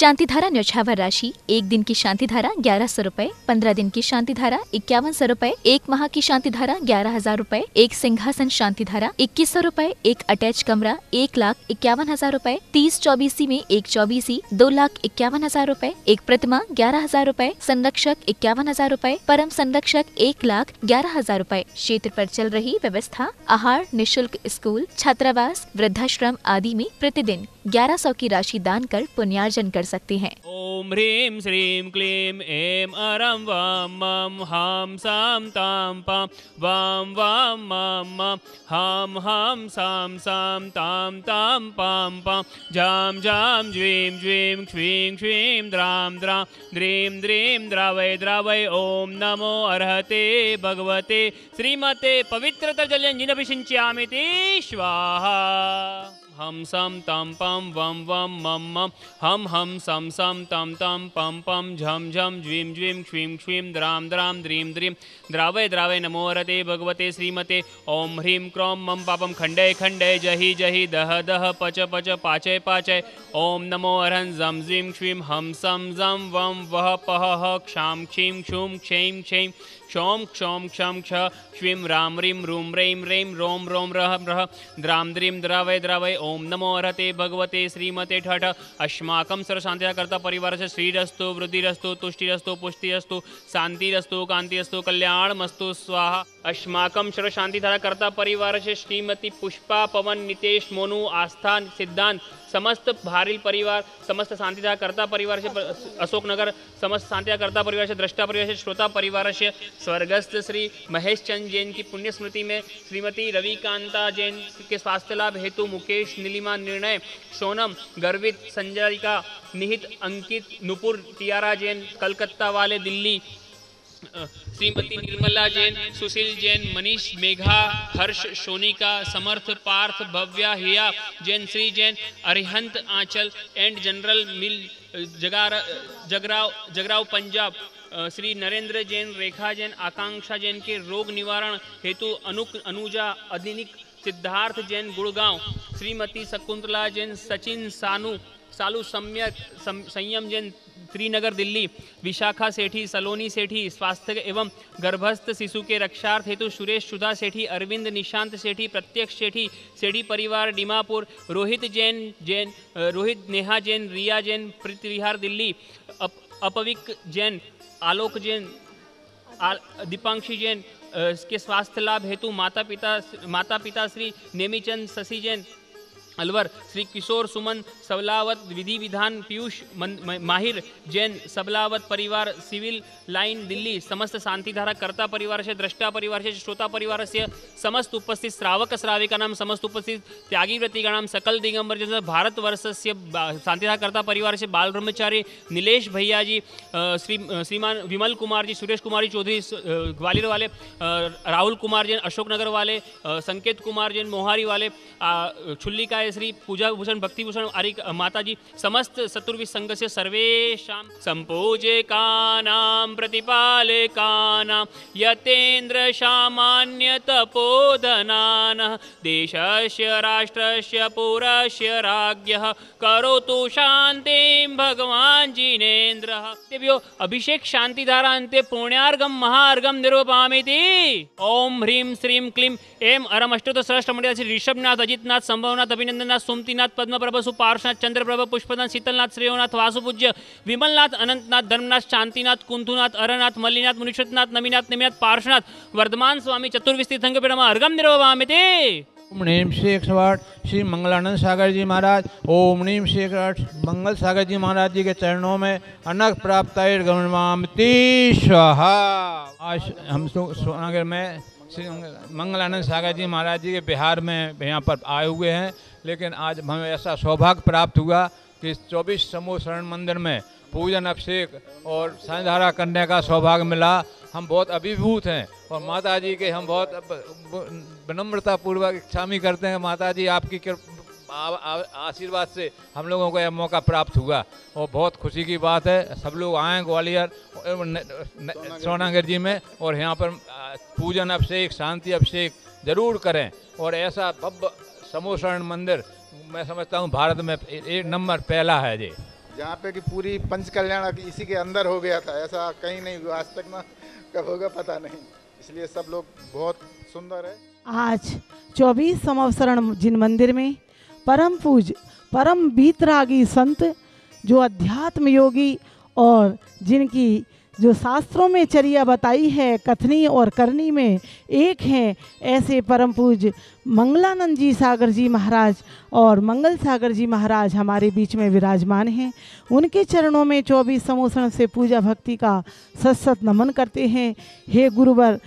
शांति धारा न्यौछावर राशि 1 दिन की शांति धारा 1100 रूपए, 15 दिन की शांति धारा 5100 रूपए, 1 माह की शांति धारा 11,000 रूपए, 1 सिंहासन शांति धारा 2100 रूपए, 1 अटैच कमरा 1,51,000 रूपए, 30 चौबीसी में 1 चौबीसी 2,51,000 रूपए, 1 प्रतिमा 11,000 रूपए, संरक्षक 51,000 रूपए, परम संरक्षक 1,11,000 रूपए। क्षेत्र पर चल रही व्यवस्था आहार, निशुल्क स्कूल, छात्रावास, वृद्धाश्रम आदि में प्रतिदिन 1100 की राशि दान कर पुण्यार्जन कर सकते हैं। ओम ह्रीं श्रीं क्लीं ऐं अरं वां मं हां सां तां पां वां वां मं मं हां हां सां सां तां तां पां पां जां जां ज्वीं ज्वीं क्ष्वीं क्ष्वीं द्रां द्रां द्रीं द्रीं द्रावय द्रावय। ओम नमो अर्हते भगवते श्रीमते पवित्रतरजलञ्जिनभिषिञ्च्यामिति स्वाहा। हम सम तम पम वम वम मम मम हम सम सम तम तम पम पम झम झम ज्वीं ज्वीं क्ष्वीं क्ष्वीं द्रां द्रां द्रीं द्रीं द्रावय द्रावय। नमो रते भगवते श्रीमते। ओम ह्रीं क्रों मम पापम खंडय खंडय जहि जहि दह दह पच पच पाचय पाचय। ओम नमो अरहं जम ज्वीं क्ष्वीं हम सम जम वम वह पह ह क्षां क्षीं क्षूं क्षैं क्षैं क्षौं क्षौं क्षं क्ष क्ष्वीं राम रीं रूं रैं रैं रों रों रह रह द्रां द्रीं द्रावय द्रावय। ओम नमो अर्हते भगवते श्रीमते ठठ। अस्माकं सर्वशान्तिः कर्ता परिवारस्य श्रीरस्तु वृद्धिरस्तु तुष्टिरस्तु पुष्टिरस्तु शान्तिरस्तु कान्तिरस्तु कल्याणमस्तु स्वाहा। अस्माकं सर्वशान्तिधारा कर्ता परिवारस्य श्रीमती पुष्पा पवन नितेश मोनू आस्था सिद्धांत समस्त भारिल परिवार, समस्त शांतिधारा कर्ता परिवार से अशोक नगर, समस्त शांतिधारा कर्ता परिवार से दृष्टा परिवार से श्रोता परिवार से स्वर्गस्थ श्री महेश चंद जैन की पुण्य स्मृति में श्रीमती रविकांता जैन के स्वास्थ्य लाभ हेतु मुकेश नीलिमा निर्णय सोनम गर्वित संजयिका निहित अंकित नुपुर टियारा जैन कलकत्ता वाले दिल्ली, श्रीमती निर्मला जैन सुशील जैन मनीष मेघा हर्ष सोनिका समर्थ पार्थ भव्या हिया जैन श्री जैन अरिहंत आंचल एंड जनरल मिल जगराव पंजाब, श्री नरेंद्र जैन रेखा जैन आकांक्षा जैन के रोग निवारण हेतु अनुजा अदिनिक सिद्धार्थ जैन गुड़गांव, श्रीमती शकुंतला जैन सचिन सालू संयम जैन श्रीनगर दिल्ली, विशाखा सेठी सलोनी सेठी स्वास्थ्य एवं गर्भस्थ शिशु के रक्षार्थ हेतु सुरेश सुधा सेठी अरविंद निशांत सेठी प्रत्यक्ष सेठी सेठी परिवार डीमापुर, रोहित रोहित नेहा जैन रिया जैन प्रीतिविहार दिल्ली, अपविक जैन आलोक जैन दीपांशी जैन के स्वास्थ्य लाभ हेतु माता पिता श्री नेमीचंद शशि जैन अलवर, श्री किशोर सुमन सबलावत विधि विधान पीयूष माहिर जैन सबलावत परिवार सिविल लाइन दिल्ली, समस्त शांतिधारा कर्ता परिवार से दृष्टा परिवार से श्रोता परिवार से समस्त उपस्थित श्रावक श्राविका नाम समस्त उपस्थित त्यागी व्रतिका नाम सकल दिगंबर जैसे भारतवर्ष से शांतिधारा कर्ता परिवार से बाल ब्रह्मचारी नीलेश भैया जी, श्रीमान विमल कुमार जी, सुरेश कुमार जी चौधरी ग्वालियर वाले, राहुल कुमार जैन अशोकनगर वाले, संकेत कुमार जैन मोहारी वाले, छुल्लिका श्री पूजा भूषण भक्ति भूषण आर्य माता जी, समस्त चतुर्विध संघ से सर्वेषां संपूजकानां प्रतिपालकानां यतेन्द्र सामान्य तपोधनानः देशस्य राष्ट्रस्य पुरस्य राज्ञः करोतु शान्तिं भगवान् जिनेन्द्रः। देव्यो अभिषेक शांतिधारा अन्ते पुण्यार्घं महार्घं निरूपयामीति। ओम ह्रीं श्रीं क्लीं ऐं अरम अष्टोत्तर सहस्रमण्डल श्री ऋषभनाथ अजितनाथ संभवनाथ अभिनंदननाथ सोमतीनाथ पद्मप्रभ सुपार्शनाथ चंद्रप्रभ पुष्पनाथ शीतलनाथ श्रेयोनाथ वासुपूज्य विमलनाथ अनंतनाथ धर्मनाथ शांतिनाथ कुंथुनाथ अरनाथ मल्लीनाथ मुनिश्वतनाथ नमीनाथ निमिनाथ पार्शनाथ वर्धमान स्वामी चतुर्विस्ती संघपीठम अर्घम निरूपयामीति। ओम नीम श्री 108 श्री मंगलानंद सागर जी महाराज, ओम नीम श्री 108 मंगल सागर जी महाराज जी के चरणों में अनक प्राप्त गमनमामिति स्वाहा। आज हम सोनागर में श्री मंगलानंद सागर जी महाराज जी के बिहार में यहाँ पर आए हुए हैं, लेकिन आज हमें ऐसा सौभाग्य प्राप्त हुआ कि 24 समूह शरण मंदिर में पूजन अभिषेक और शांतिधारा करने का सौभाग्य मिला। हम बहुत अभिभूत हैं और माता जी के हम बहुत विनम्रता पूर्वक क्षमा करते हैं। माता जी आपकी आशीर्वाद से हम लोगों को यह मौका प्राप्त हुआ और बहुत खुशी की बात है। सब लोग आएँ ग्वालियर सोनागर जी में और यहाँ पर पूजन अभिषेक शांति अभिषेक जरूर करें। और ऐसा भव्य समूह शरण मंदिर मैं समझता हूँ भारत में 1 नंबर पहला है जी। जहाँ पे कि पूरी पंच कल्याण इसी के अंदर हो गया था, ऐसा कहीं नहीं हुआ आज तक ना, कब होगा पता नहीं। इसलिए सब लोग बहुत सुंदर है। आज 24 संवत्सरण जिन मंदिर में परम पूज परम बीतरागी संत जो अध्यात्म योगी और जिनकी जो शास्त्रों में चर्या बताई है कथनी और करनी में एक हैं, ऐसे परम पूज मंगलानंद जी सागर जी महाराज और मंगल सागर जी महाराज हमारे बीच में विराजमान हैं। उनके चरणों में 24 संवत्सरण से पूजा भक्ति का सत नमन करते हैं। हे गुरुवर,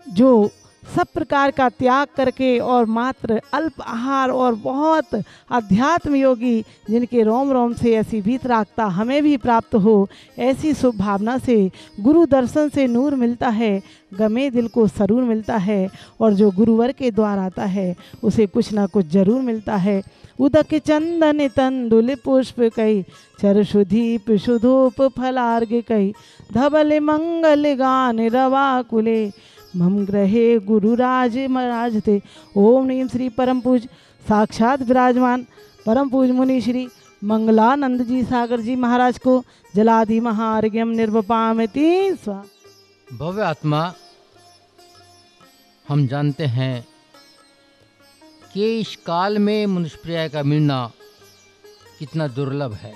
जो सब प्रकार का त्याग करके और मात्र अल्प आहार और बहुत अध्यात्म योगी जिनके रोम रोम से ऐसी वीतरागता हमें भी प्राप्त हो, ऐसी शुभ भावना से गुरु दर्शन से नूर मिलता है, गमे दिल को सरूर मिलता है। और जो गुरुवर के द्वार आता है उसे कुछ ना कुछ जरूर मिलता है। उदक चंदन तंदुल पुष्प कई चरशुधीप शुधूप फलार्घ कई धबल मंगल गान रवा कुले मम ग्रहे गुरुराज महाराज थे। ओम नीम श्री परम पूज साक्षात विराजमान परम पूज मुनि श्री मंगलानंद जी सागर जी महाराज को जलादि महार्घ्यम निर्वपामति स्वाहा। भव्य आत्मा, हम जानते हैं कि इस काल में मनुष्य का मिलना कितना दुर्लभ है।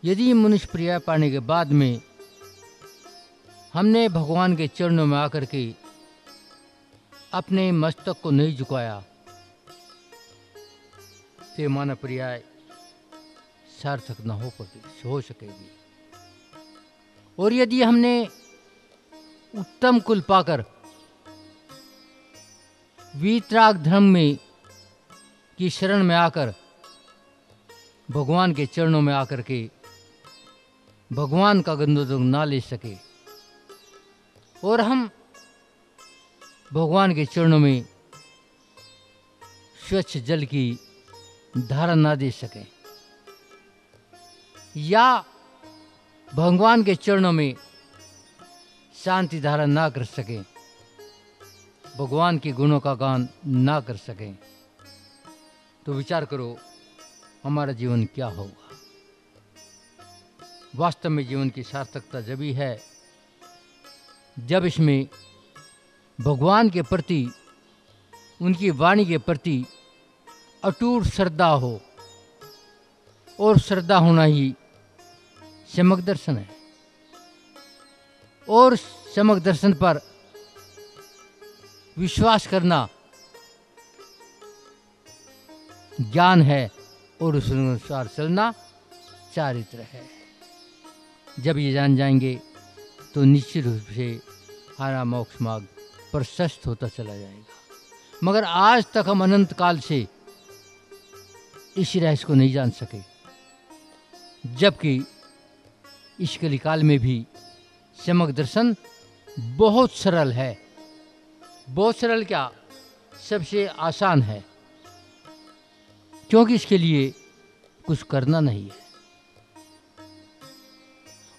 यदि मनुष्य पाने के बाद में हमने भगवान के चरणों में आकर के अपने मस्तक को नहीं झुकाया तो मानव पर्याय सार्थक न हो सकेगी। और यदि हमने उत्तम कुल पाकर वीतराग धर्म में की शरण में आकर भगवान के चरणों में आकर के भगवान का गंधोदक ना ले सके और हम भगवान के चरणों में स्वच्छ जल की धारा ना दे सकें या भगवान के चरणों में शांति धारा ना कर सकें, भगवान के गुणों का गान ना कर सकें, तो विचार करो हमारा जीवन क्या होगा। वास्तव में जीवन की सार्थकता जब ही है जब इसमें भगवान के प्रति, उनकी वाणी के प्रति अटूट श्रद्धा हो। और श्रद्धा होना ही सम्यक दर्शन है। और सम्यक दर्शन पर विश्वास करना ज्ञान है और उस अनुसार चलना चारित्र है। जब ये जान जाएंगे तो निश्चित रूप से हमारा मोक्ष मार्ग प्रशस्त होता चला जाएगा। मगर आज तक हम अनंत काल से इस रहस्य को नहीं जान सके, जबकि इस कलिकाल में भी सम्यक दर्शन बहुत सरल है। बहुत सरल क्या, सबसे आसान है, क्योंकि इसके लिए कुछ करना नहीं है।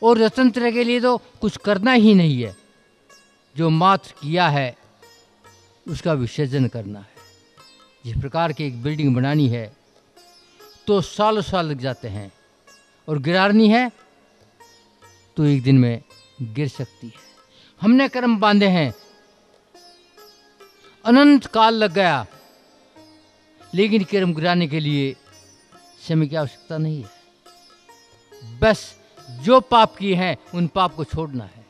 और रतंत्र के लिए तो कुछ करना ही नहीं है, जो मात्र किया है उसका विसर्जन करना है। जिस प्रकार की एक बिल्डिंग बनानी है तो सालों साल लग जाते हैं, और गिरानी है तो एक दिन में गिर सकती है। हमने कर्म बांधे हैं, अनंत काल लग गया, लेकिन कर्म गिराने के लिए समय की आवश्यकता नहीं है। बस जो पाप किए हैं उन पाप को छोड़ना है,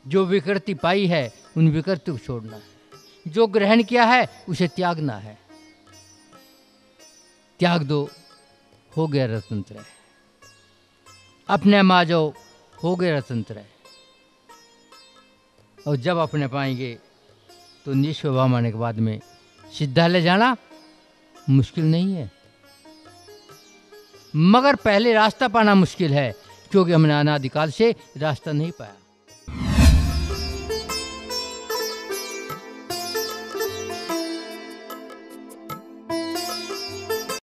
जो विकृति पाई है उन विकृति को छोड़ना है, जो ग्रहण किया है उसे त्यागना है। त्याग दो, हो गया रतंत्र है। अपने मा जाओ, हो गया रतंत्र है। और जब अपने पाएंगे तो निष्प्रभाव माने के बाद में सिद्धालय जाना मुश्किल नहीं है, मगर पहले रास्ता पाना मुश्किल है, क्योंकि हमने अनादिकाल से रास्ता नहीं पाया।